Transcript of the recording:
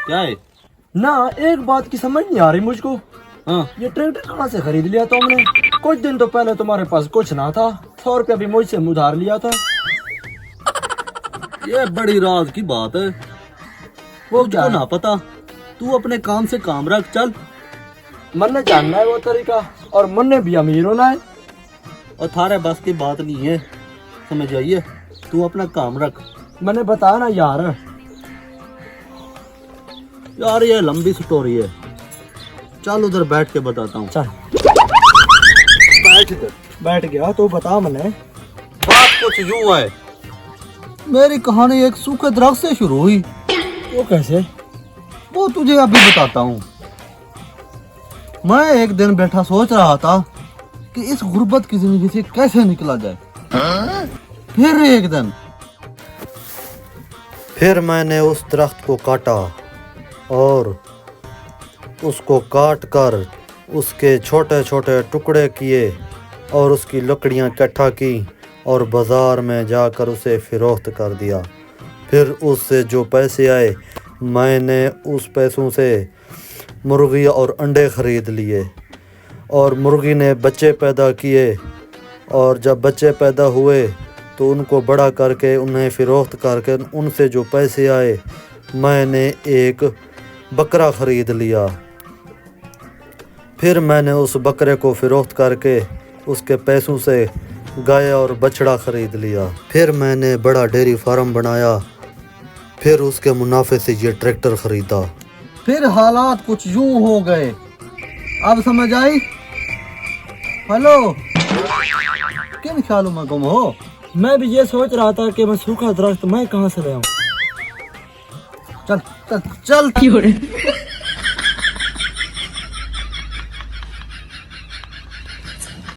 क्या है? ना एक बात की समझ नहीं आ रही मुझको। हाँ, ये ट्रैक्टर कहाँ से खरीद लिया तुमने? कुछ दिन तो पहले तुम्हारे पास कुछ ना था, 100 रुपया भी मुझसे उधार लिया था। ये बड़ी राज की बात है। वो तुझको क्या है? ना पता, तू अपने काम से काम रख। चल। मन जानना है वो तरीका, और मन ने भी अमीर होना है। और थारे बस की बात नहीं है, समझ आइए। तू अपना काम रख। मैंने बताया ना यार। यार ये लंबी स्टोरी है, चल उधर बैठ के बताता हूँ। चल बैठ इधर। बैठ गया तो बता मैंने। बात कुछ यूं है, मेरी कहानी एक सूखे दरख्त से शुरू हुई। वो कैसे? वो तुझे अभी बताता हूँ। मैं एक दिन बैठा सोच रहा था कि इस गुर्बत की जिंदगी से कैसे निकला जाए। फिर एक दिन मैंने उस दरख्त को काटा और उसको काट कर उसके छोटे छोटे टुकड़े किए और उसकी लकड़ियां इकट्ठा की और बाज़ार में जाकर उसे फ़रोख्त कर दिया। फिर उससे जो पैसे आए, मैंने उस पैसों से मुर्गी और अंडे ख़रीद लिए और मुर्गी ने बच्चे पैदा किए और जब बच्चे पैदा हुए तो उनको बड़ा करके उन्हें फ़रोख्त करके उनसे जो पैसे आए, मैंने एक बकरा ख़रीद लिया। फिर मैंने उस बकरे को फ़रोख्त करके उसके पैसों से गाय और बछड़ा ख़रीद लिया। फिर मैंने बड़ा डेयरी फार्म बनाया। फिर उसके मुनाफे से ये ट्रैक्टर ख़रीदा। फिर हालात कुछ यूं हो गए। अब समझ आई? हेलो, किन ख्यालों में गुम हो? मैं भी ये सोच रहा था कि मैं सूखा दरख्त मैं कहाँ से ले आऊं। चल चल चल।